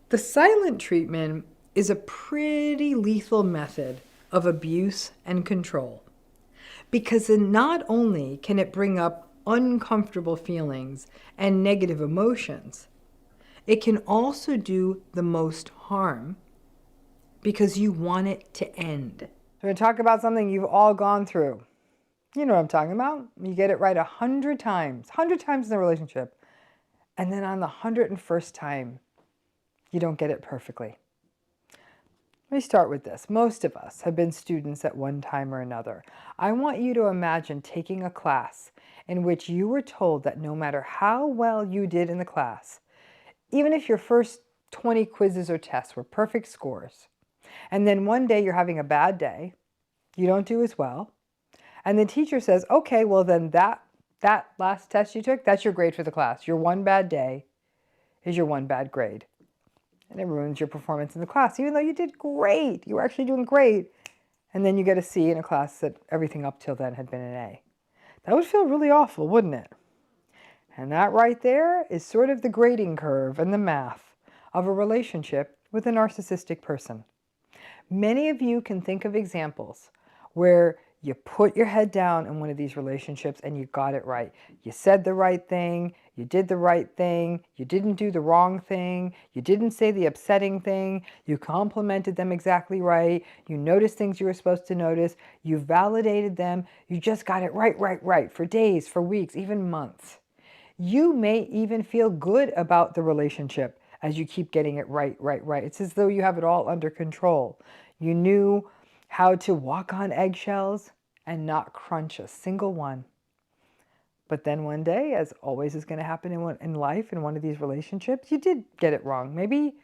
The silent treatment is a pretty lethal method of abuse and control because not only can it bring up uncomfortable feelings and negative emotions, it can also do the most harm because you want it to end. We're going to talk about something you've all gone through. You know what I'm talking about. You get it right 100 times in the relationship, and then on the 101st time, you don't get it perfectly. Let me start with this. Most of us have been students at one time or another. I want you to imagine taking a class in which you were told that no matter how well you did in the class, even if your first 20 quizzes or tests were perfect scores, and then one day you're having a bad day, you don't do as well, and the teacher says, okay, well then that last test you took, that's your grade for the class. Your one bad day is your one bad grade. And it ruins your performance in the class, even though you did great. You were actually doing great. And then you get a C in a class that everything up till then had been an A. That would feel really awful, wouldn't it? And that right there is sort of the grading curve and the math of a relationship with a narcissistic person. Many of you can think of examples where you put your head down in one of these relationships and you got it right. You said the right thing, you did the right thing, you didn't do the wrong thing, you didn't say the upsetting thing, you complimented them exactly right, you noticed things you were supposed to notice, you validated them, you just got it right for days, for weeks, even months. You may even feel good about the relationship as you keep getting it right. It's as though you have it all under control. You knew how to walk on eggshells and not crunch a single one. But then one day, as always is going to happen in life, in one of these relationships, you did get it wrong. Maybe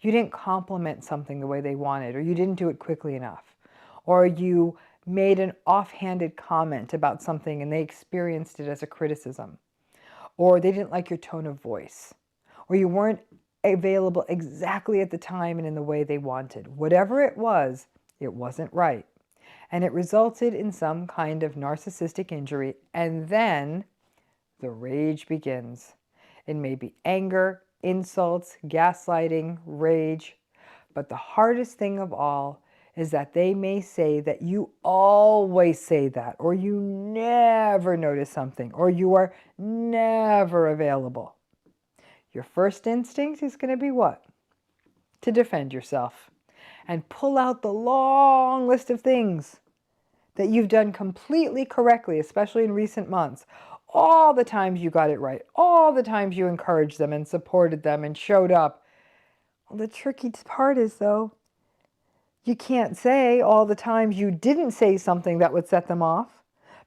you didn't compliment something the way they wanted, or you didn't do it quickly enough, or you made an offhanded comment about something and they experienced it as a criticism, or they didn't like your tone of voice, or you weren't available exactly at the time and in the way they wanted. Whatever it wasn't right. And it resulted in some kind of narcissistic injury, and then the rage begins. It may be anger, insults, gaslighting, rage, but the hardest thing of all is that they may say that you always say that, or you never notice something, or you are never available. Your first instinct is going to be what? To defend yourself and pull out the long list of things that you've done completely correctly, especially in recent months. All the times you got it right, all the times you encouraged them and supported them and showed up. Well, the tricky part is, though, you can't say all the times you didn't say something that would set them off.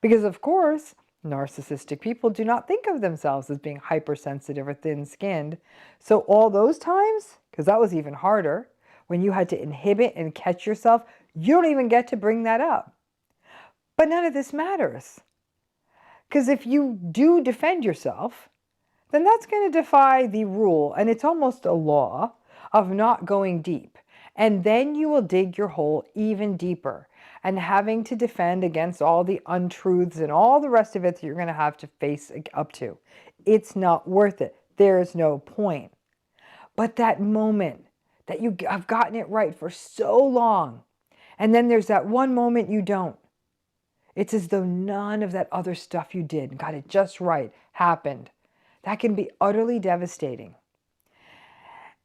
Because, of course, narcissistic people do not think of themselves as being hypersensitive or thin-skinned. So all those times, because that was even harder, when you had to inhibit and catch yourself, you don't even get to bring that up. But none of this matters. Because if you do defend yourself, then that's going to defy the rule, and it's almost a law, of not going deep. And then you will dig your hole even deeper and having to defend against all the untruths and all the rest of it that you're going to have to face up to. It's not worth it. There's no point. But that moment that you have gotten it right for so long, and then there's that one moment you don't. It's as though none of that other stuff you did and got it just right happened. That can be utterly devastating.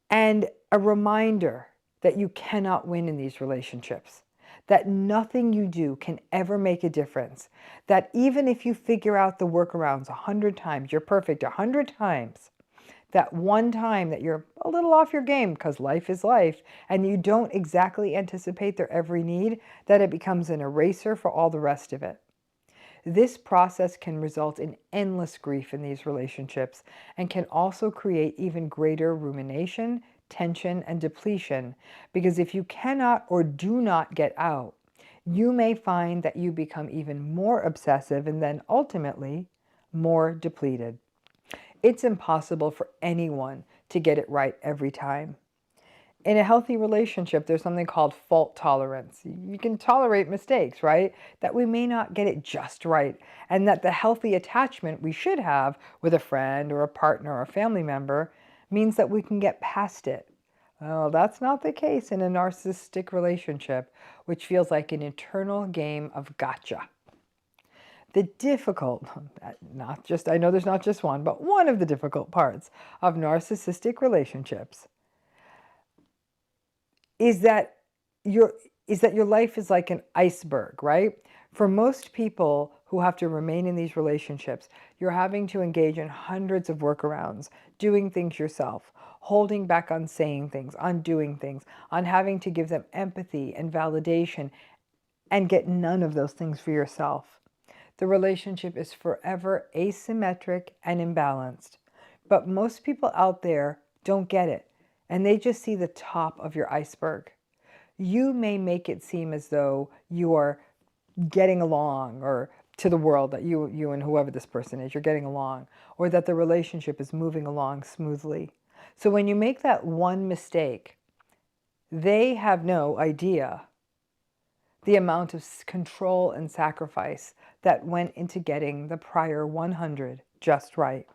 And a reminder that you cannot win in these relationships. That nothing you do can ever make a difference. That even if you figure out the workarounds 100 times, you're perfect 100 times, that one time that you're a little off your game because life is life and you don't exactly anticipate their every need, that it becomes an eraser for all the rest of it. This process can result in endless grief in these relationships and can also create even greater rumination, tension, and depletion, because if you cannot or do not get out, you may find that you become even more obsessive and then ultimately more depleted. It's impossible for anyone to get it right every time. In a healthy relationship, there's something called fault tolerance. You can tolerate mistakes, right? That we may not get it just right, and that the healthy attachment we should have with a friend or a partner or a family member means that we can get past it. Well, that's not the case in a narcissistic relationship, which feels like an eternal game of gotcha. The difficult, not just, I know there's not just one, but one of the difficult parts of narcissistic relationships is that your life is like an iceberg, right? For most people who have to remain in these relationships, you're having to engage in hundreds of workarounds, doing things yourself, holding back on saying things, on doing things, on having to give them empathy and validation, and get none of those things for yourself. The relationship is forever asymmetric and imbalanced. But most people out there don't get it, and they just see the top of your iceberg. You may make it seem as though you are getting along, or to the world that you and whoever this person is, you're getting along, or that the relationship is moving along smoothly. So when you make that one mistake, they have no idea the amount of control and sacrifice that went into getting the prior 100 just right.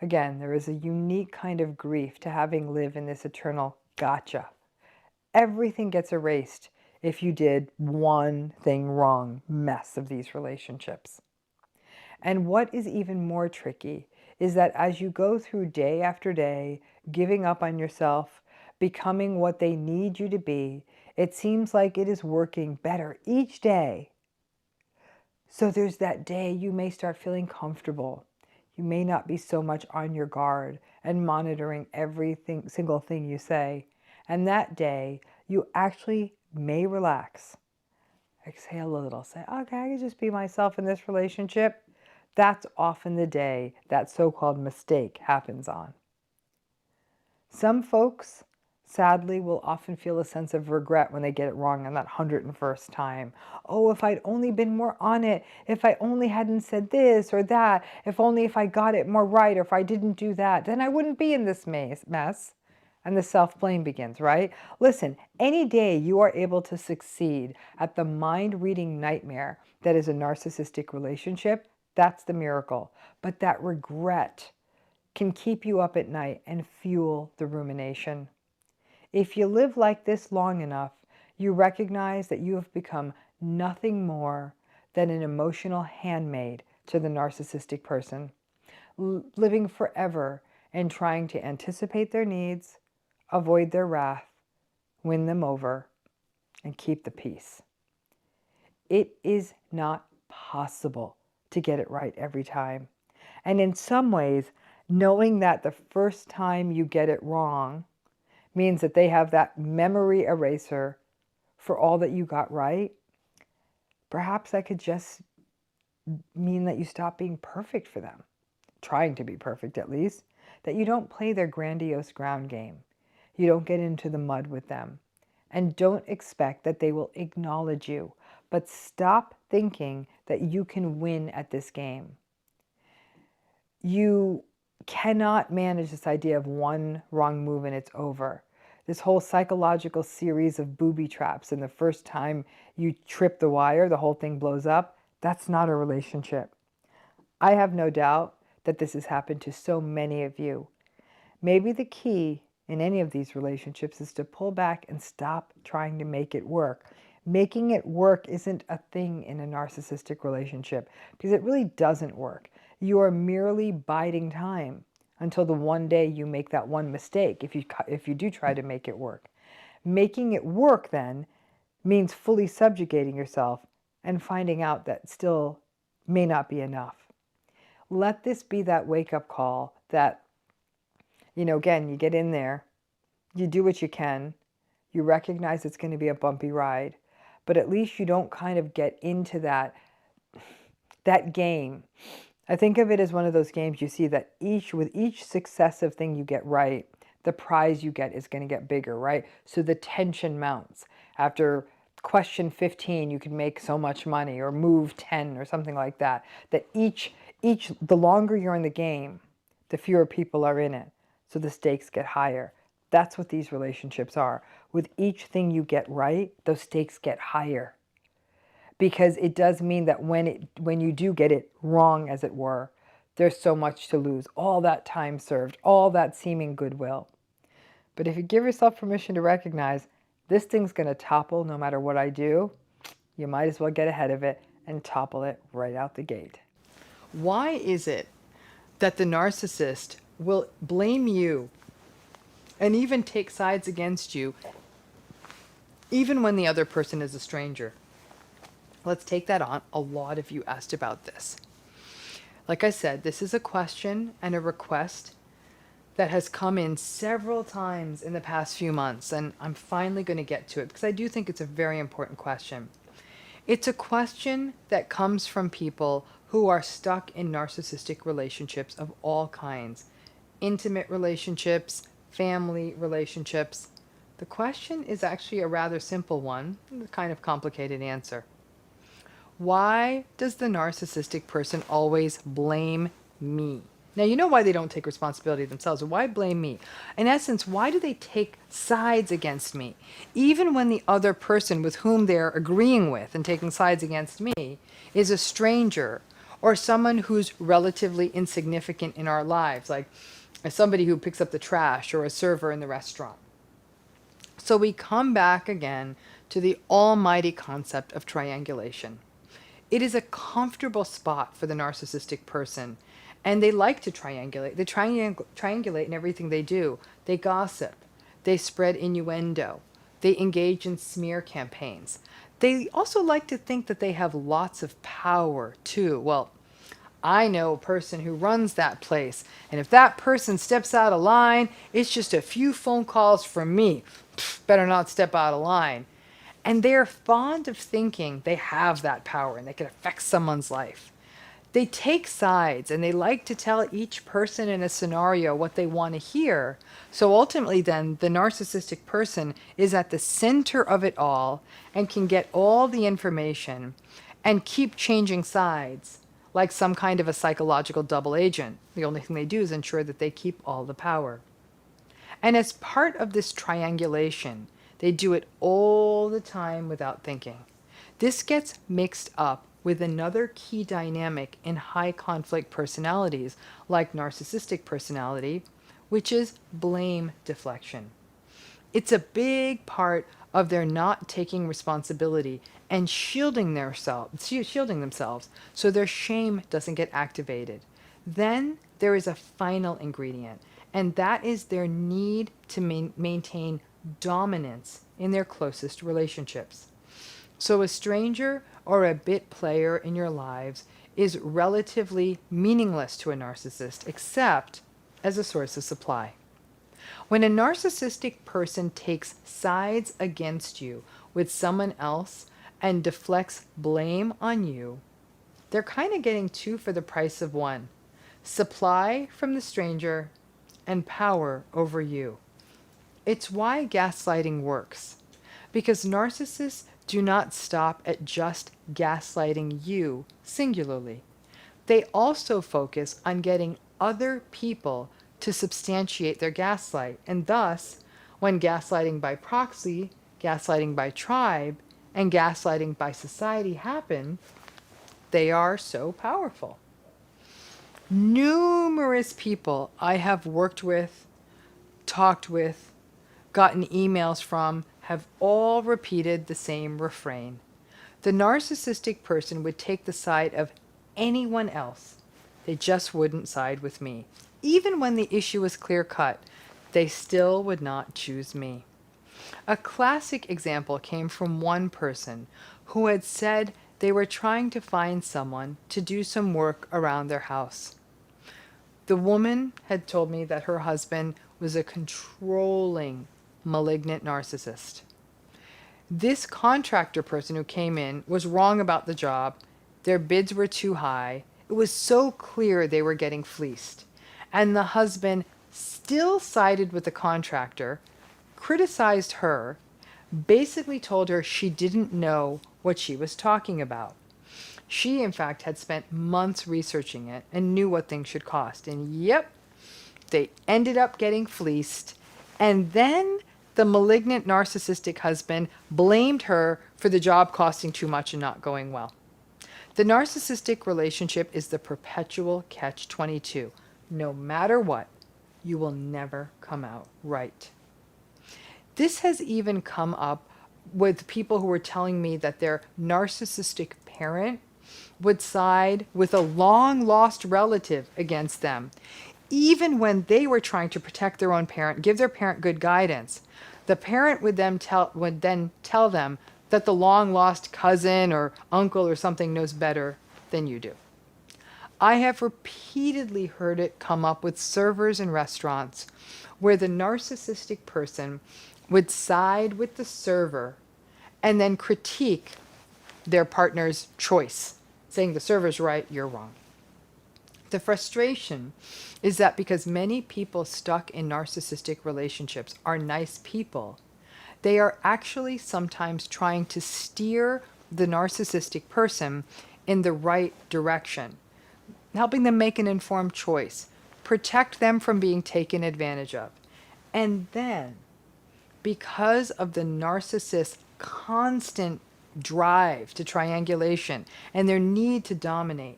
Again, there is a unique kind of grief to having lived in this eternal gotcha. Everything gets erased if you did one thing wrong mess of these relationships. And what is even more tricky is that as you go through day after day, giving up on yourself, becoming what they need you to be, it seems like it is working better each day. So there's that day you may start feeling comfortable. You may not be so much on your guard and monitoring single thing you say. And that day, you actually may relax. Exhale a little. Say, okay, I can just be myself in this relationship. That's often the day that so-called mistake happens on. Some folks, sadly, will often feel a sense of regret when they get it wrong on that 101st time. Oh, if I'd only been more on it, if I only hadn't said this or that, if I got it more right, or if I didn't do that, then I wouldn't be in this mess. And the self-blame begins, right? Listen, any day you are able to succeed at the mind-reading nightmare that is a narcissistic relationship, that's the miracle. But that regret can keep you up at night and fuel the rumination. If you live like this long enough, you recognize that you have become nothing more than an emotional handmaid to the narcissistic person, living forever and trying to anticipate their needs, avoid their wrath, win them over, and keep the peace. It is not possible to get it right every time. And in some ways, knowing that the first time you get it wrong means that they have that memory eraser for all that you got right, perhaps that could just mean that you stop being perfect for them, trying to be perfect at least, that you don't play their grandiose ground game. You don't get into the mud with them, and don't expect that they will acknowledge you, but stop thinking that you can win at this game. You cannot manage this idea of one wrong move and it's over. This whole psychological series of booby traps, and the first time you trip the wire, the whole thing blows up. That's not a relationship. I have no doubt that this has happened to so many of you. Maybe the key in any of these relationships is to pull back and stop trying to make it work. Making it work isn't a thing in a narcissistic relationship because it really doesn't work. You are merely biding time until the one day you make that one mistake, if you do try to make it work. Making it work then means fully subjugating yourself and finding out that still may not be enough. Let this be that wake-up call that, again, you get in there, you do what you can, you recognize it's going to be a bumpy ride, but at least you don't kind of get into that game. I think of it as one of those games you see that with each successive thing you get right, the prize you get is going to get bigger, right? So the tension mounts. After question 15, you can make so much money, or move 10 or something like that. That the longer you're in the game, the fewer people are in it. So the stakes get higher. That's what these relationships are. With each thing you get right, those stakes get higher. Because it does mean that when you do get it wrong, as it were, there's so much to lose. All that time served, all that seeming goodwill. But if you give yourself permission to recognize this thing's going to topple no matter what I do, you might as well get ahead of it and topple it right out the gate. Why is it that the narcissist will blame you and even take sides against you, even when the other person is a stranger? Let's take that on. A lot of you asked about this. Like I said, this is a question and a request that has come in several times in the past few months, and I'm finally going to get to it because I do think it's a very important question. It's a question that comes from people who are stuck in narcissistic relationships of all kinds. Intimate relationships, family relationships. The question is actually a rather simple one, with a kind of complicated answer. Why does the narcissistic person always blame me? Now, you know why they don't take responsibility themselves. Why blame me? In essence, why do they take sides against me? Even when the other person with whom they're agreeing with and taking sides against me is a stranger or someone who's relatively insignificant in our lives, like somebody who picks up the trash or a server in the restaurant. So we come back again to the almighty concept of triangulation. It is a comfortable spot for the narcissistic person, and they like to triangulate. They triangulate in everything they do. They gossip. They spread innuendo. They engage in smear campaigns. They also like to think that they have lots of power, too. Well, I know a person who runs that place, and if that person steps out of line, it's just a few phone calls from me. Better not step out of line. And they're fond of thinking they have that power and they can affect someone's life. They take sides and they like to tell each person in a scenario what they want to hear. So ultimately then, the narcissistic person is at the center of it all and can get all the information and keep changing sides like some kind of a psychological double agent. The only thing they do is ensure that they keep all the power. And as part of this triangulation, they do it all the time without thinking. This gets mixed up with another key dynamic in high conflict personalities, like narcissistic personality, which is blame deflection. It's a big part of their not taking responsibility and shielding themselves so their shame doesn't get activated. Then there is a final ingredient, and that is their need to maintain dominance in their closest relationships. So a stranger or a bit player in your lives is relatively meaningless to a narcissist, except as a source of supply. When a narcissistic person takes sides against you with someone else and deflects blame on you, they're kind of getting two for the price of one: supply from the stranger and power over you. It's why gaslighting works, because narcissists do not stop at just gaslighting you singularly. They also focus on getting other people to substantiate their gaslight, and thus, when gaslighting by proxy, gaslighting by tribe, and gaslighting by society happen, they are so powerful. Numerous people I have worked with, talked with, gotten emails from, have all repeated the same refrain. The narcissistic person would take the side of anyone else. They just wouldn't side with me. Even when the issue was clear-cut, they still would not choose me. A classic example came from one person who had said they were trying to find someone to do some work around their house. The woman had told me that her husband was a controlling, malignant narcissist. This contractor person who came in was wrong about the job. Their bids were too high. It was so clear they were getting fleeced. And the husband still sided with the contractor, criticized her, basically told her she didn't know what she was talking about. She, in fact, had spent months researching it and knew what things should cost. And yep, they ended up getting fleeced. And then the malignant narcissistic husband blamed her for the job costing too much and not going well. The narcissistic relationship is the perpetual catch-22. No matter what, you will never come out right. This has even come up with people who were telling me that their narcissistic parent would side with a long-lost relative against them, even when they were trying to protect their own parent, give their parent good guidance. The parent would then tell them that the long-lost cousin or uncle or something knows better than you do. I have repeatedly heard it come up with servers in restaurants where the narcissistic person would side with the server and then critique their partner's choice, saying the server's right, you're wrong. The frustration is that because many people stuck in narcissistic relationships are nice people, they are actually sometimes trying to steer the narcissistic person in the right direction, helping them make an informed choice, protect them from being taken advantage of. And then, because of the narcissist's constant drive to triangulation and their need to dominate,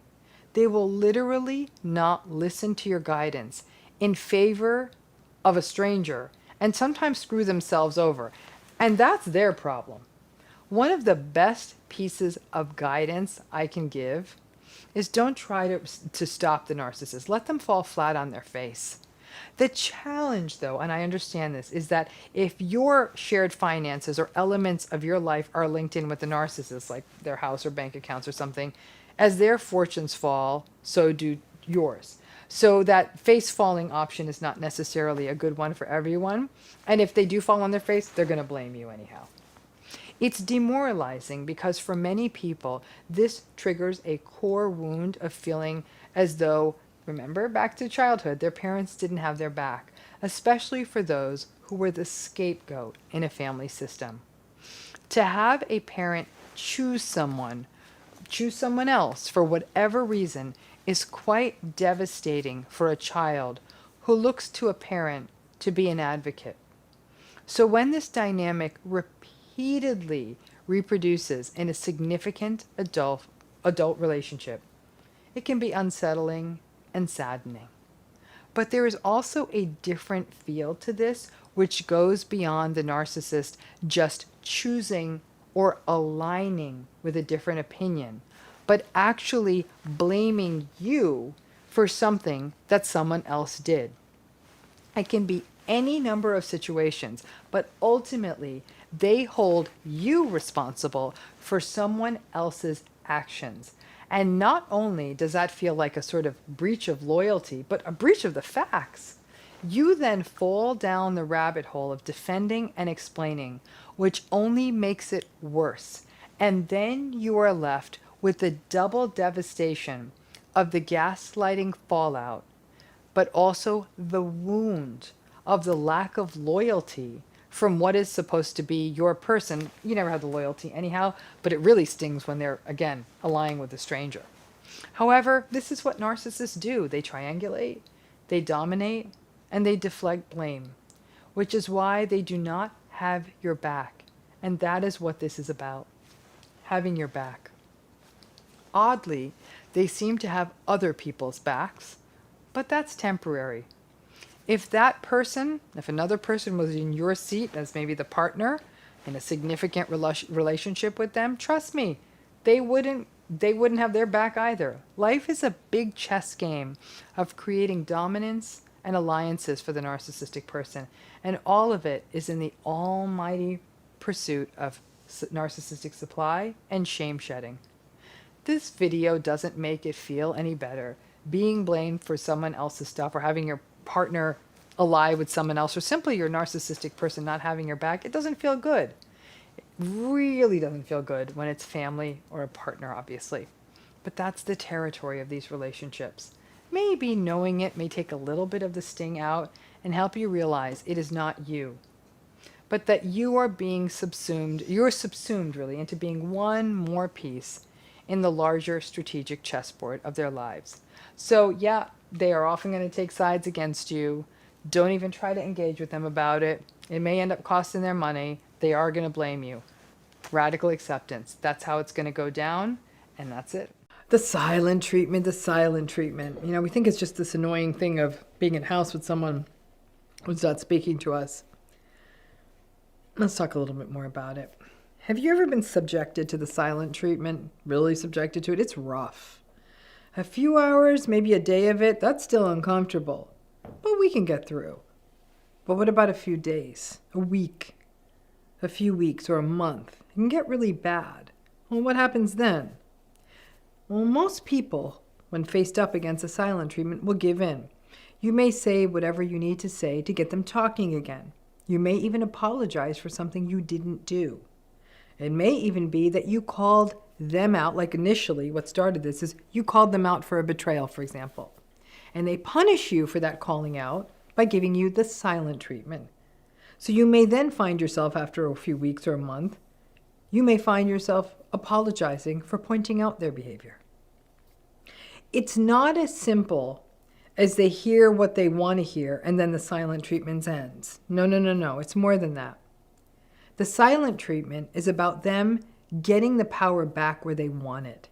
they will literally not listen to your guidance in favor of a stranger and sometimes screw themselves over. And that's their problem. One of the best pieces of guidance I can give is don't try to stop the narcissist. Let them fall flat on their face. The challenge, though, and I understand this, is that if your shared finances or elements of your life are linked in with the narcissist, like their house or bank accounts or something, as their fortunes fall, so do yours. So that face falling option is not necessarily a good one for everyone. And if they do fall on their face, they're going to blame you anyhow. It's demoralizing because for many people, this triggers a core wound of feeling as though, remember back to childhood, their parents didn't have their back, especially for those who were the scapegoat in a family system. To have a parent choose someone else for whatever reason is quite devastating for a child who looks to a parent to be an advocate. So when this dynamic repeatedly reproduces in a significant adult relationship, it can be unsettling and saddening. But there is also a different feel to this, which goes beyond the narcissist just choosing or aligning with a different opinion, but actually blaming you for something that someone else did. It can be any number of situations, but ultimately they hold you responsible for someone else's actions. And not only does that feel like a sort of breach of loyalty, but a breach of the facts. You then fall down the rabbit hole of defending and explaining, which only makes it worse. And then you are left with the double devastation of the gaslighting fallout, but also the wound of the lack of loyalty from what is supposed to be your person. You never had the loyalty anyhow, but it really stings when they're, again, allying with a stranger. However, this is what narcissists do. They triangulate, they dominate, and they deflect blame, which is why they do not have your back. And that is what this is about, having your back. Oddly, they seem to have other people's backs, but that's temporary. If another person was in your seat as maybe the partner in a significant relationship with them, trust me, they wouldn't have their back either. Life is a big chess game of creating dominance and alliances for the narcissistic person, and all of it is in the almighty pursuit of narcissistic supply and shame shedding. This video doesn't make it feel any better. Being blamed for someone else's stuff or having your partner ally with someone else or simply your narcissistic person not having your back, it doesn't feel good. It really doesn't feel good when it's family or a partner, obviously. But that's the territory of these relationships. Maybe knowing it may take a little bit of the sting out and help you realize it is not you, but that you are being subsumed, you're subsumed really into being one more piece in the larger strategic chessboard of their lives. So yeah, they are often going to take sides against you. Don't even try to engage with them about it. It may end up costing their money. They are going to blame you. Radical acceptance. That's how it's going to go down, and that's it. The silent treatment, the silent treatment. You know, we think it's just this annoying thing of being in a house with someone who's not speaking to us. Let's talk a little bit more about it. Have you ever been subjected to the silent treatment? Really subjected to it? It's rough. A few hours, maybe a day of it, that's still uncomfortable. But we can get through. But what about a few days, a week, a few weeks, or a month? It can get really bad. Well, what happens then? Well, most people, when faced up against a silent treatment, will give in. You may say whatever you need to say to get them talking again. You may even apologize for something you didn't do. It may even be that you called them out, like initially what started this is you called them out for a betrayal, for example. And they punish you for that calling out by giving you the silent treatment. So you may then find yourself after a few weeks or a month, you may find yourself apologizing for pointing out their behavior. It's not as simple as they hear what they want to hear and then the silent treatment ends. No. It's more than that. The silent treatment is about them getting the power back where they want it.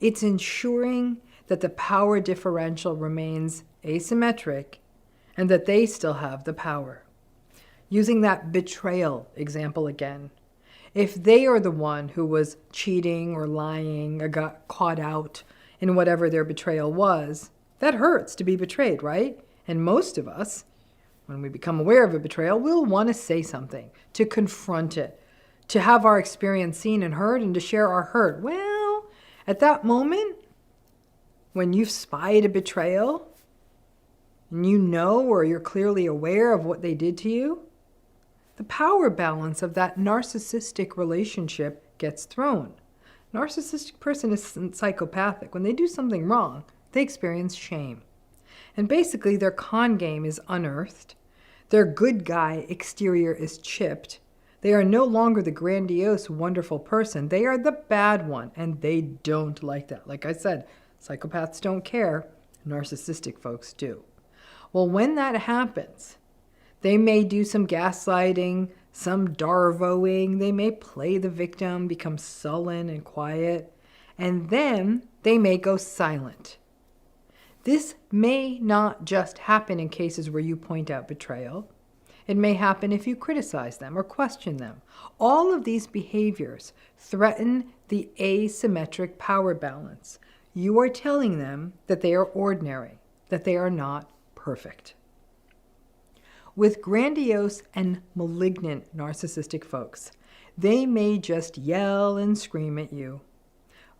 It's ensuring that the power differential remains asymmetric and that they still have the power. Using that betrayal example again, if they are the one who was cheating or lying or got caught out in whatever their betrayal was, that hurts to be betrayed, right? And most of us, when we become aware of a betrayal, we'll want to say something, to confront it, to have our experience seen and heard, and to share our hurt. Well, at that moment, when you've spied a betrayal, and you know or you're clearly aware of what they did to you, the power balance of that narcissistic relationship gets thrown. Narcissistic person isn't psychopathic. When they do something wrong, they experience shame. And basically their con game is unearthed. Their good guy exterior is chipped. They are no longer the grandiose, wonderful person. They are the bad one, and they don't like that. Like I said, psychopaths don't care. Narcissistic folks do. Well, when that happens, they may do some gaslighting, some darvoing. They may play the victim, become sullen and quiet, and then they may go silent. This may not just happen in cases where you point out betrayal. It may happen if you criticize them or question them. All of these behaviors threaten the asymmetric power balance. You are telling them that they are ordinary, that they are not perfect. With grandiose and malignant narcissistic folks, they may just yell and scream at you.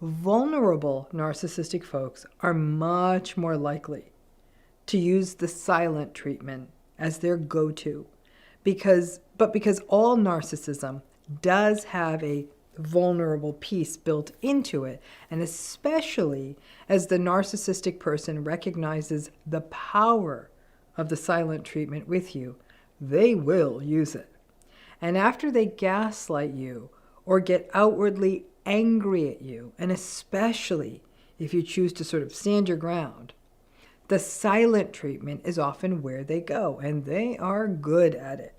Vulnerable narcissistic folks are much more likely to use the silent treatment as their go-to, because all narcissism does have a vulnerable piece built into it, and especially as the narcissistic person recognizes the power of the silent treatment with you, they will use it. And after they gaslight you or get outwardly angry at you, and especially if you choose to sort of stand your ground, the silent treatment is often where they go, and they are good at it.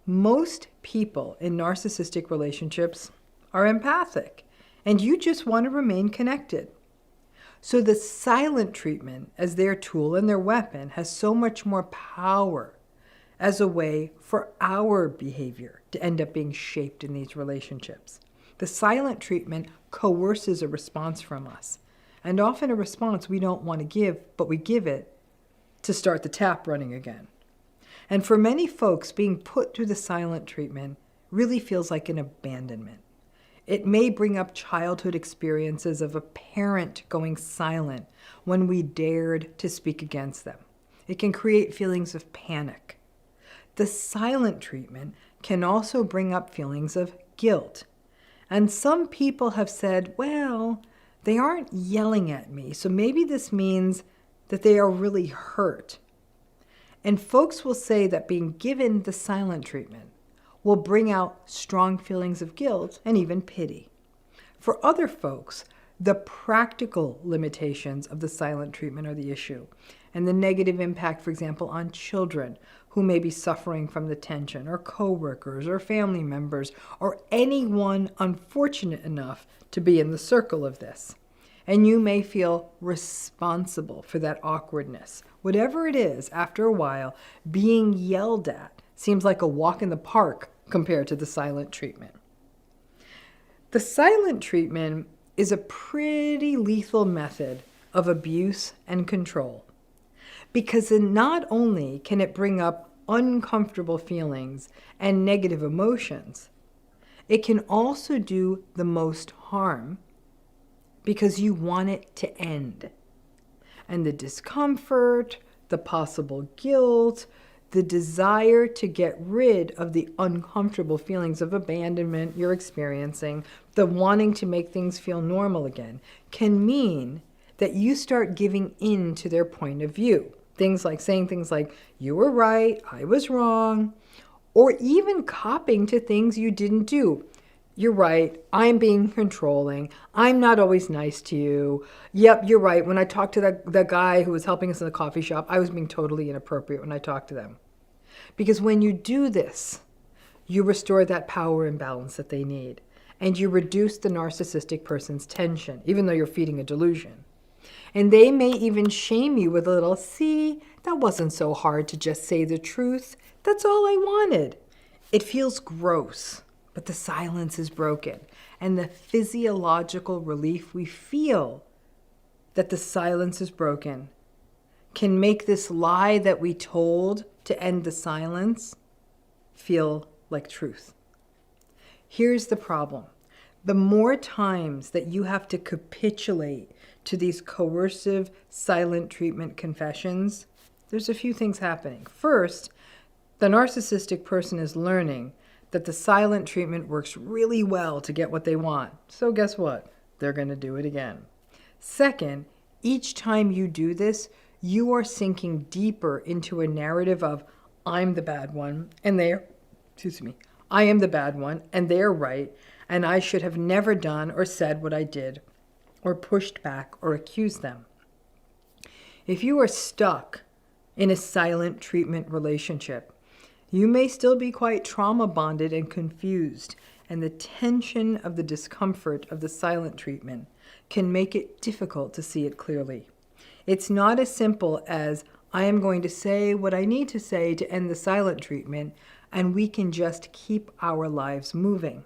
Most people in narcissistic relationships are empathic, and you just want to remain connected. So the silent treatment as their tool and their weapon has so much more power as a way for our behavior to end up being shaped in these relationships. The silent treatment coerces a response from us, and often a response we don't want to give, but we give it to start the tap running again. And for many folks, being put through the silent treatment really feels like an abandonment. It may bring up childhood experiences of a parent going silent when we dared to speak against them. It can create feelings of panic. The silent treatment can also bring up feelings of guilt. And some people have said, well, they aren't yelling at me, so maybe this means that they are really hurt. And folks will say that being given the silent treatment will bring out strong feelings of guilt and even pity. For other folks, the practical limitations of the silent treatment are the issue, and the negative impact, for example, on children who may be suffering from the tension, or coworkers, or family members, or anyone unfortunate enough to be in the circle of this. And you may feel responsible for that awkwardness. Whatever it is, after a while, being yelled at seems like a walk in the park compared to the silent treatment. The silent treatment is a pretty lethal method of abuse and control, because not only can it bring up uncomfortable feelings and negative emotions, it can also do the most harm because you want it to end. And the discomfort, the possible guilt, the desire to get rid of the uncomfortable feelings of abandonment you're experiencing, the wanting to make things feel normal again, can mean that you start giving in to their point of view. Saying things like, you were right, I was wrong, or even copping to things you didn't do. You're right, I'm being controlling, I'm not always nice to you. Yep, you're right, when I talked to that guy who was helping us in the coffee shop, I was being totally inappropriate when I talked to them. Because when you do this, you restore that power imbalance that they need, and you reduce the narcissistic person's tension, even though you're feeding a delusion. And they may even shame you with a little, see, that wasn't so hard to just say the truth. That's all I wanted. It feels gross, but the silence is broken. And the physiological relief we feel that the silence is broken can make this lie that we told to end the silence feel like truth. Here's the problem. The more times that you have to capitulate to these coercive silent treatment confessions, there's a few things happening. First, the narcissistic person is learning that the silent treatment works really well to get what they want. So guess what? They're going to do it again. Second, each time you do this, you are sinking deeper into a narrative of, I'm the bad one, and I am the bad one, and they're right, and I should have never done or said what I did, or pushed back or accused them. If you are stuck in a silent treatment relationship, you may still be quite trauma bonded and confused, and the tension of the discomfort of the silent treatment can make it difficult to see it clearly. It's not as simple as, I am going to say what I need to say to end the silent treatment, and we can just keep our lives moving.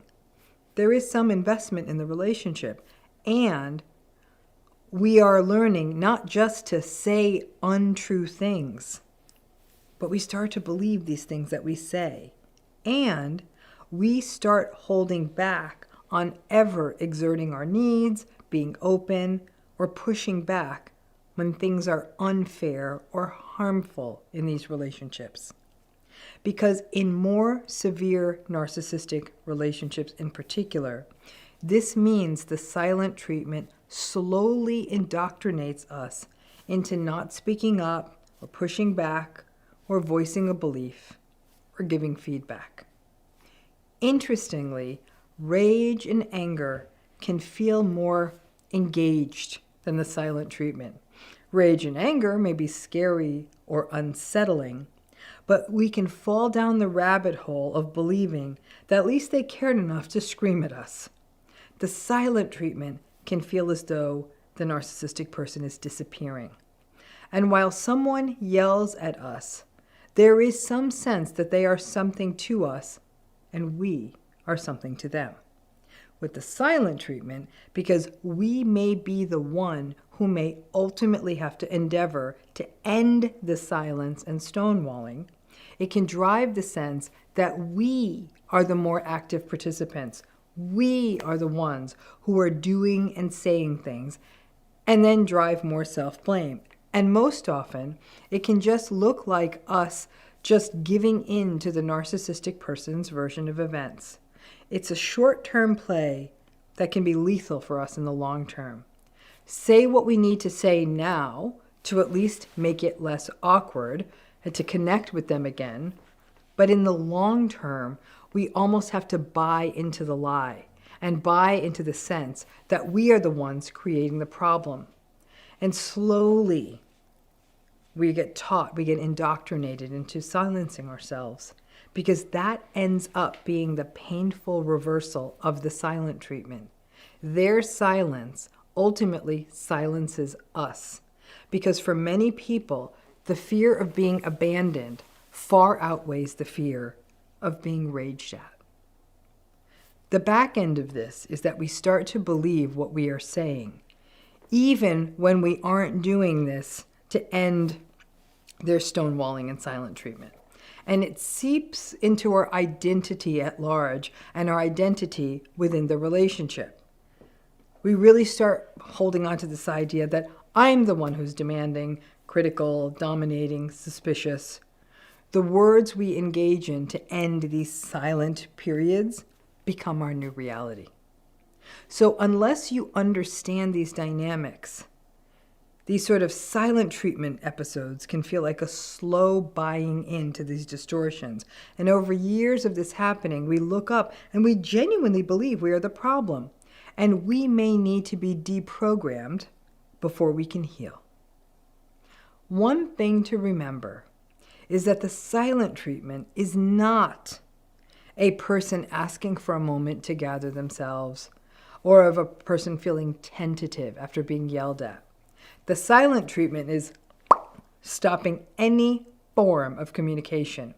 There is some investment in the relationship, and we are learning not just to say untrue things, but we start to believe these things that we say, and we start holding back on ever exerting our needs, being open, or pushing back when things are unfair or harmful in these relationships. Because in more severe narcissistic relationships in particular, this means the silent treatment slowly indoctrinates us into not speaking up or pushing back or voicing a belief or giving feedback. Interestingly, rage and anger can feel more engaged than the silent treatment. Rage and anger may be scary or unsettling, but we can fall down the rabbit hole of believing that at least they cared enough to scream at us. The silent treatment can feel as though the narcissistic person is disappearing. And while someone yells at us, there is some sense that they are something to us and we are something to them. With the silent treatment, because we may be the one who may ultimately have to endeavor to end the silence and stonewalling, it can drive the sense that we are the more active participants. We are the ones who are doing and saying things, and then drive more self-blame. And most often, it can just look like us just giving in to the narcissistic person's version of events. It's a short-term play that can be lethal for us in the long term. Say what we need to say now to at least make it less awkward and to connect with them again. But in the long term, we almost have to buy into the lie and buy into the sense that we are the ones creating the problem. And slowly, we get indoctrinated into silencing ourselves, because that ends up being the painful reversal of the silent treatment. Their silence ultimately silences us, because for many people, the fear of being abandoned far outweighs the fear of being raged at. The back end of this is that we start to believe what we are saying, even when we aren't doing this to end their stonewalling and silent treatment. And it seeps into our identity at large and our identity within the relationship. We really start holding on to this idea that I'm the one who's demanding, critical, dominating, suspicious. The words we engage in to end these silent periods become our new reality. So unless you understand these dynamics, these sort of silent treatment episodes can feel like a slow buying into these distortions. And over years of this happening, we look up and we genuinely believe we are the problem. And we may need to be deprogrammed before we can heal. One thing to remember is that the silent treatment is not a person asking for a moment to gather themselves, or of a person feeling tentative after being yelled at. The silent treatment is stopping any form of communication.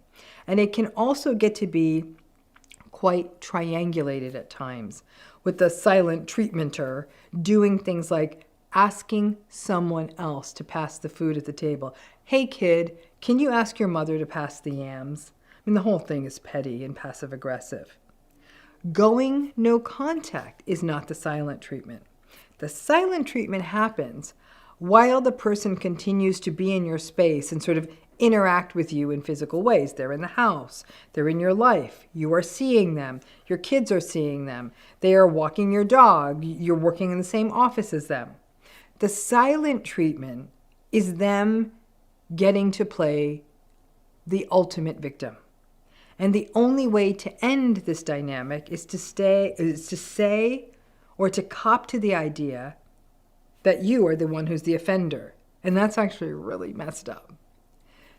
And it can also get to be quite triangulated at times, with the silent treatmenter doing things like asking someone else to pass the food at the table. Hey kid, can you ask your mother to pass the yams? I mean, the whole thing is petty and passive aggressive. Going no contact is not the silent treatment. The silent treatment happens while the person continues to be in your space and sort of interact with you in physical ways. They're in the house, they're in your life, you are seeing them, your kids are seeing them, they are walking your dog, you're working in the same office as them. The silent treatment is them getting to play the ultimate victim. And the only way to end this dynamic is to say or to cop to the idea that you are the one who's the offender. And that's actually really messed up.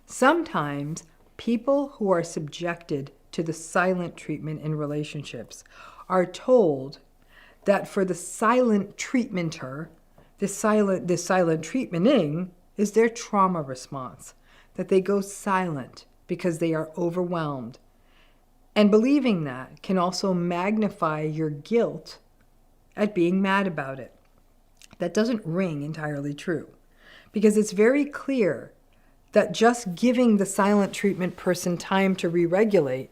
Sometimes people who are subjected to the silent treatment in relationships are told that for the silent treatmenter, the silent treatmenting is their trauma response, that they go silent because they are overwhelmed. And believing that can also magnify your guilt at being mad about it. That doesn't ring entirely true, because it's very clear that just giving the silent treatment person time to re-regulate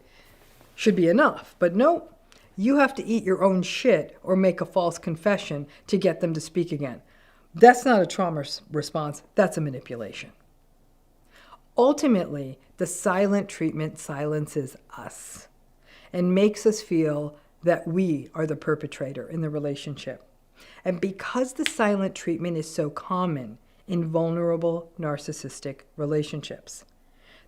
should be enough. But no, you have to eat your own shit or make a false confession to get them to speak again. That's not a trauma response, that's a manipulation. Ultimately, the silent treatment silences us and makes us feel that we are the perpetrator in the relationship. And because the silent treatment is so common in vulnerable narcissistic relationships,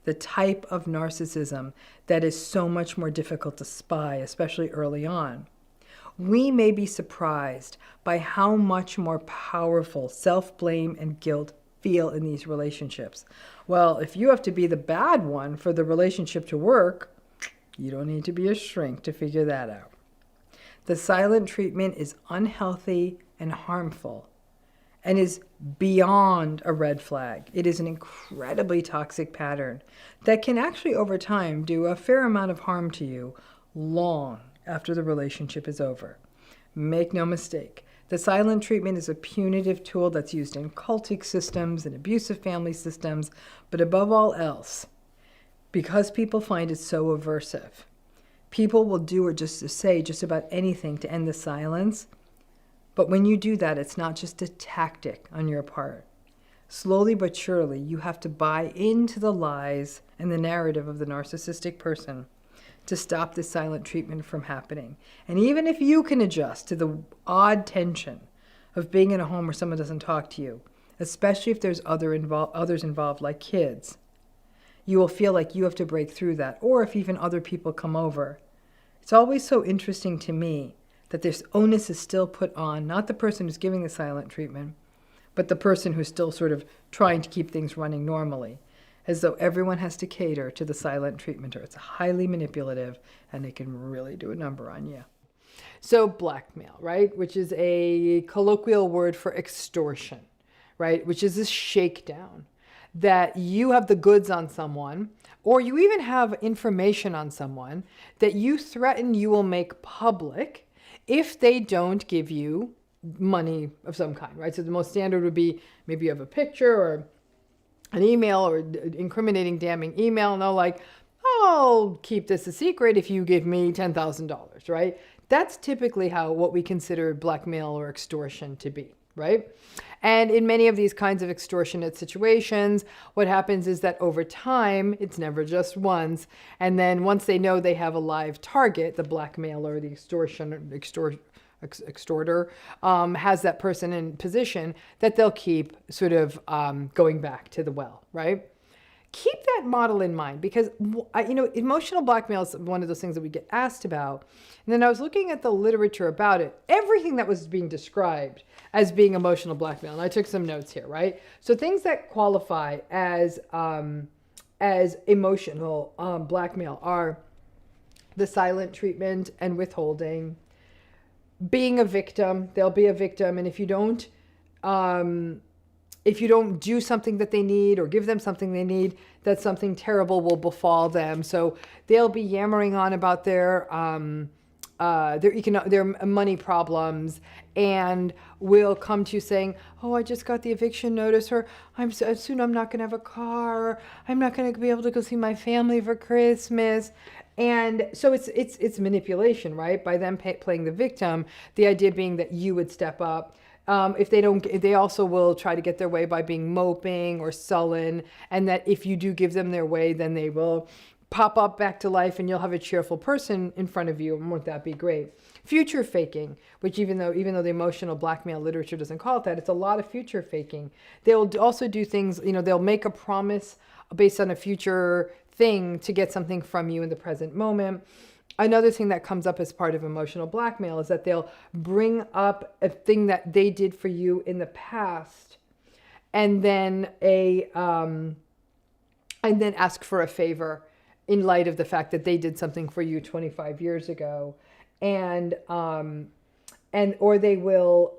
the type of narcissism that is so much more difficult to spy, especially early on, we may be surprised by how much more powerful self-blame and guilt feel in these relationships. Well, if you have to be the bad one for the relationship to work, you don't need to be a shrink to figure that out. The silent treatment is unhealthy and harmful and is beyond a red flag. It is an incredibly toxic pattern that can actually over time do a fair amount of harm to you long after the relationship is over. Make no mistake, the silent treatment is a punitive tool that's used in cultic systems and abusive family systems, but above all else, because people find it so aversive, people will do or just say just about anything to end the silence. But when you do that, it's not just a tactic on your part. Slowly but surely, you have to buy into the lies and the narrative of the narcissistic person to stop this silent treatment from happening. And even if you can adjust to the odd tension of being in a home where someone doesn't talk to you, especially if there's others involved like kids, you will feel like you have to break through that, or if even other people come over. It's always so interesting to me that this onus is still put on, not the person who's giving the silent treatment, but the person who's still sort of trying to keep things running normally, as though everyone has to cater to the silent treatmenter. It's highly manipulative, and it can really do a number on you. So blackmail, right, which is a colloquial word for extortion, right, which is this shakedown. that you have the goods on someone, or you even have information on someone that you threaten you will make public if they don't give you money of some kind, right? So the most standard would be maybe you have a picture or an email or incriminating, damning email, and they're like, I'll keep this a secret if you give me $10,000, right? That's typically what we consider blackmail or extortion to be, right? And in many of these kinds of extortionate situations, what happens is that over time, it's never just once. And then once they know they have a live target, the blackmailer, the extorter has that person in position, that they'll keep sort of going back to the well, right? Keep that model in mind, because emotional blackmail is one of those things that we get asked about. And then I was looking at the literature about it. Everything that was being described as being emotional blackmail, and I took some notes here, right? So things that qualify as emotional blackmail are the silent treatment and withholding, being a victim. They'll be a victim, and if you don't do something that they need or give them something they need, that something terrible will befall them. So they'll be yammering on about their money problems, and will come to you saying, oh, I just got the eviction notice, or soon I'm not going to have a car, or I'm not going to be able to go see my family for Christmas. And so it's manipulation, right? By them playing the victim, the idea being that you would step up. If they don't, they also will try to get their way by being moping or sullen, and that if you do give them their way, then they will pop up back to life and you'll have a cheerful person in front of you. And won't that be great? Future faking, which even though the emotional blackmail literature doesn't call it that, it's a lot of future faking. They'll also do things, they'll make a promise based on a future thing to get something from you in the present moment. Another thing that comes up as part of emotional blackmail is that they'll bring up a thing that they did for you in the past, and then ask for a favor in light of the fact that they did something for you 25 years ago, or they will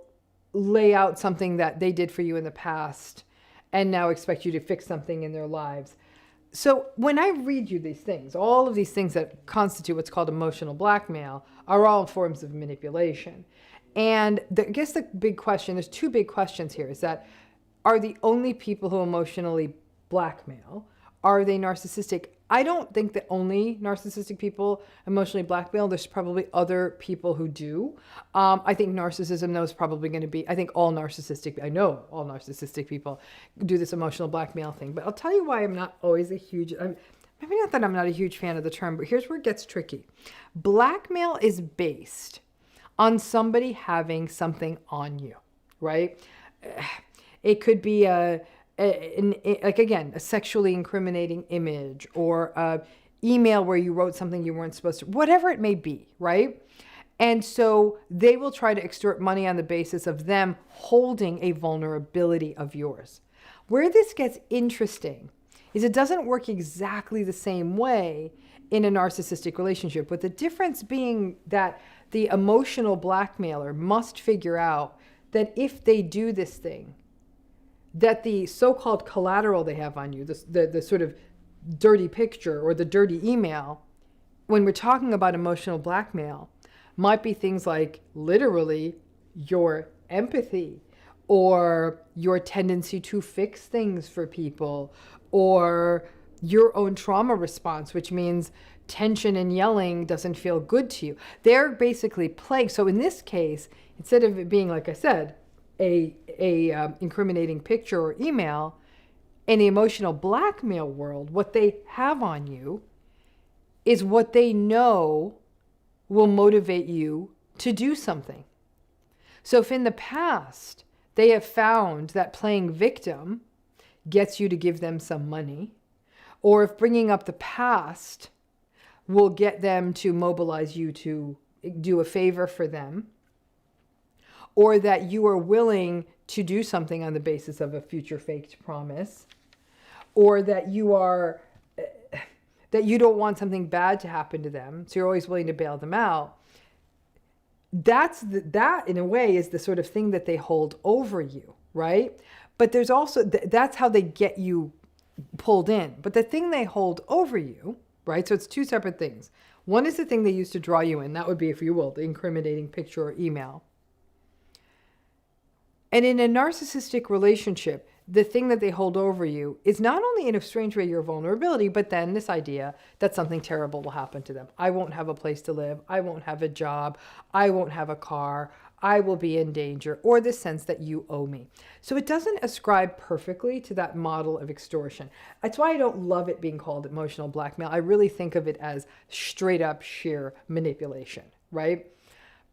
lay out something that they did for you in the past and now expect you to fix something in their lives. So when I read you these things, all of these things that constitute what's called emotional blackmail are all forms of manipulation. And I guess the big question, there's two big questions here, is that are the only people who emotionally blackmail, are they narcissistic? I don't think that only narcissistic people emotionally blackmail. There's probably other people who do. I think narcissism, though, is probably going to be, I know all narcissistic people do this emotional blackmail thing. But I'll tell you why I'm not always maybe not that I'm not a huge fan of the term, but here's where it gets tricky. Blackmail is based on somebody having something on you, right? It could be a sexually incriminating image, or a email where you wrote something you weren't supposed to, whatever it may be, right? And so they will try to extort money on the basis of them holding a vulnerability of yours. Where this gets interesting is it doesn't work exactly the same way in a narcissistic relationship, with the difference being that the emotional blackmailer must figure out that if they do this thing, that the so-called collateral they have on you, the sort of dirty picture or the dirty email, when we're talking about emotional blackmail, might be things like literally your empathy, or your tendency to fix things for people, or your own trauma response, which means tension and yelling doesn't feel good to you. They're basically playing. So in this case, instead of it being, like I said, a incriminating picture or email, in the emotional blackmail world, what they have on you is what they know will motivate you to do something. So if in the past they have found that playing victim gets you to give them some money, or if bringing up the past will get them to mobilize you to do a favor for them, or that you are willing to do something on the basis of a future faked promise, or that you don't want something bad to happen to them, so you're always willing to bail them out. That in a way is the sort of thing that they hold over you, right? But there's also, that's how they get you pulled in. But the thing they hold over you, right? So it's two separate things. One is the thing they use to draw you in. That would be, if you will, the incriminating picture or email. And in a narcissistic relationship, the thing that they hold over you is not only in a strange way your vulnerability, but then this idea that something terrible will happen to them. I won't have a place to live. I won't have a job. I won't have a car. I will be in danger, or the sense that you owe me. So it doesn't ascribe perfectly to that model of extortion. That's why I don't love it being called emotional blackmail. I really think of it as straight up sheer manipulation, right?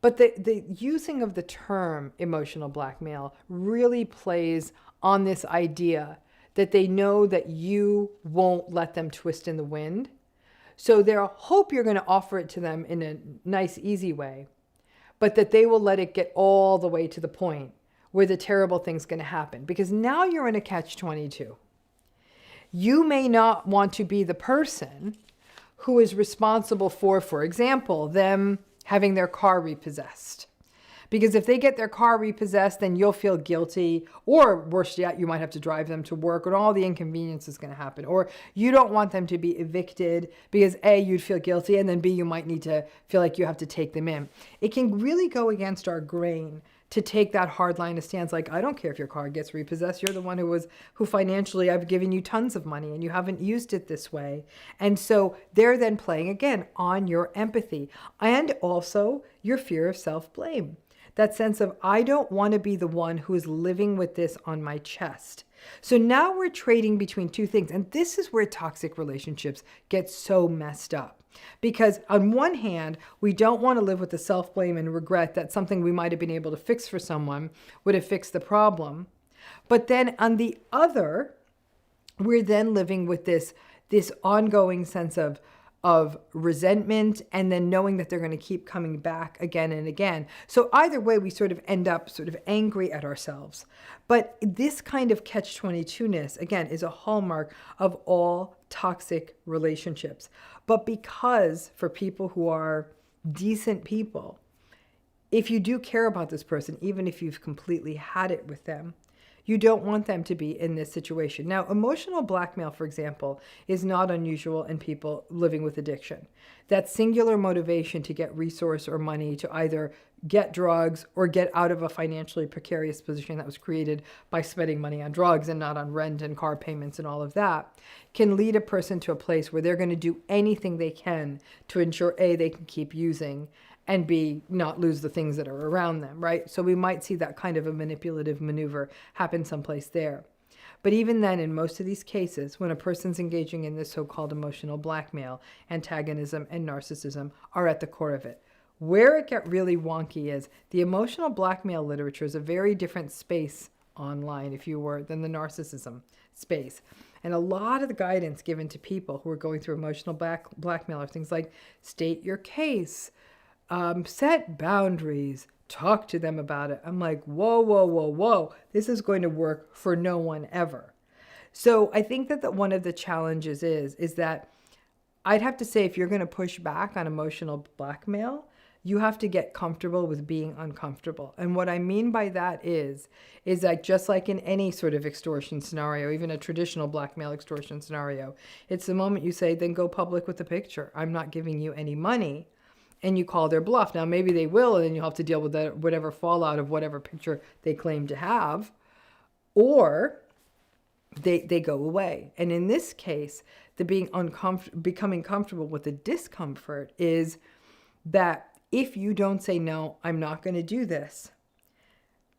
But the using of the term emotional blackmail really plays on this idea that they know that you won't let them twist in the wind. So they'll hope you're going to offer it to them in a nice, easy way, but that they will let it get all the way to the point where the terrible thing's going to happen. Because now you're in a catch-22. You may not want to be the person who is responsible for example, them having their car repossessed. Because if they get their car repossessed, then you'll feel guilty, or worse yet, you might have to drive them to work, and all the inconvenience is going to happen. Or you don't want them to be evicted because A, you'd feel guilty, and then B, you might need to feel like you have to take them in. It can really go against our grain to take that hard line of stance, like, I don't care if your car gets repossessed. You're the one who financially, I've given you tons of money and you haven't used it this way. And so they're then playing again on your empathy and also your fear of self-blame. That sense of, I don't want to be the one who is living with this on my chest. So now we're trading between two things. And this is where toxic relationships get so messed up. Because on one hand, we don't want to live with the self-blame and regret that something we might have been able to fix for someone would have fixed the problem. But then on the other, we're then living with this ongoing sense of resentment, and then knowing that they're going to keep coming back again and again. So either way, we sort of end up sort of angry at ourselves. But this kind of catch-22-ness, again, is a hallmark of all toxic relationships. But because for people who are decent people, if you do care about this person, even if you've completely had it with them, you don't want them to be in this situation. Now, emotional blackmail, for example, is not unusual in people living with addiction. That singular motivation to get resource or money to either get drugs or get out of a financially precarious position that was created by spending money on drugs and not on rent and car payments and all of that can lead a person to a place where they're going to do anything they can to ensure A, they can keep using, and B, not lose the things that are around them, right? So we might see that kind of a manipulative maneuver happen someplace there. But even then, in most of these cases, when a person's engaging in this so-called emotional blackmail, antagonism and narcissism are at the core of it. Where it got really wonky is the emotional blackmail literature is a very different space online, if you were, than the narcissism space. And a lot of the guidance given to people who are going through emotional blackmail are things like state your case, set boundaries, talk to them about it. I'm like, whoa, whoa, whoa, whoa. This is going to work for no one ever. So I think that one of the challenges is that I'd have to say, if you're going to push back on emotional blackmail, you have to get comfortable with being uncomfortable. And what I mean by that is that just like in any sort of extortion scenario, even a traditional blackmail extortion scenario, it's the moment you say, then go public with the picture. I'm not giving you any money. And you call their bluff. Now, maybe they will, and then you'll have to deal with whatever fallout of whatever picture they claim to have, or they go away. And in this case, the becoming comfortable with the discomfort is that if you don't say, no, I'm not going to do this,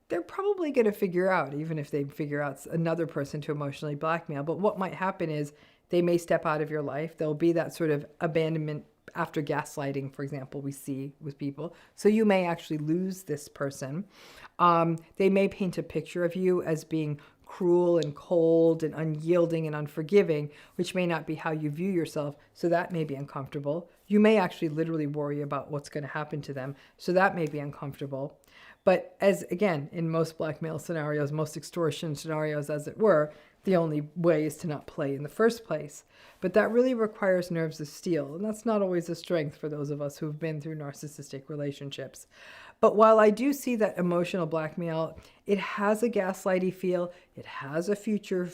they're probably going to figure out, even if they figure out another person to emotionally blackmail. But what might happen is they may step out of your life. There'll be that sort of abandonment after gaslighting, for example, we see with people. So you may actually lose this person. They may paint a picture of you as being cruel and cold and unyielding and unforgiving, which may not be how you view yourself. So that may be uncomfortable. You may actually literally worry about what's going to happen to them. So that may be uncomfortable. But as, again, in most blackmail scenarios, most extortion scenarios, as it were, the only way is to not play in the first place. But that really requires nerves of steel. And that's not always a strength for those of us who've been through narcissistic relationships. But while I do see that emotional blackmail It has a gaslighty feel. It has a future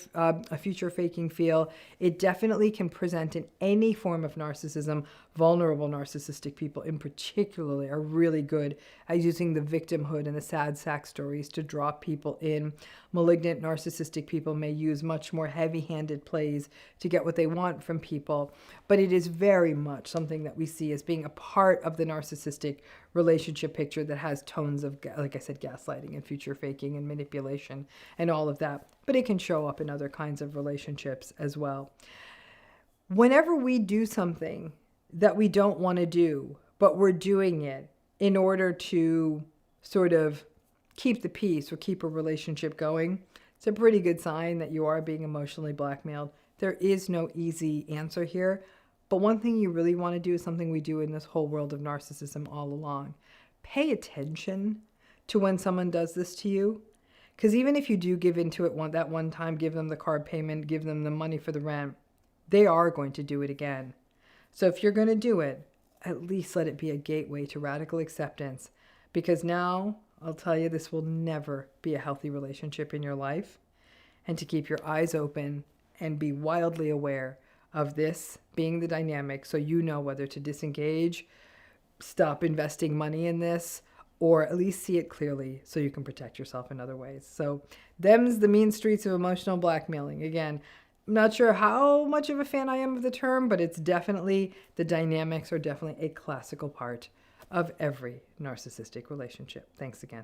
faking feel. It definitely can present in any form of narcissism. Vulnerable narcissistic people in particular are really good at using the victimhood and the sad sack stories to draw people in. Malignant narcissistic people may use much more heavy-handed plays to get what they want from people, but it is very much something that we see as being a part of the narcissistic relationship picture that has tones of, like I said, gaslighting and future faking and manipulation and all of that. But it can show up in other kinds of relationships as well. Whenever we do something that we don't want to do, but we're doing it in order to sort of keep the peace or keep a relationship going, it's a pretty good sign that you are being emotionally blackmailed. There is no easy answer here. But one thing you really want to do is something we do in this whole world of narcissism all along. Pay attention to when someone does this to you. Because even if you do give into it that one time, give them the card payment, give them the money for the rent, they are going to do it again. So if you're going to do it, at least let it be a gateway to radical acceptance. Because now, I'll tell you, this will never be a healthy relationship in your life. And to keep your eyes open and be wildly aware of this being the dynamic, so you know whether to disengage, stop investing money in this, or at least see it clearly so you can protect yourself in other ways. So them's the mean streets of emotional blackmailing. Again, I'm not sure how much of a fan I am of the term, but it's definitely, the dynamics are definitely a classical part of every narcissistic relationship. Thanks again.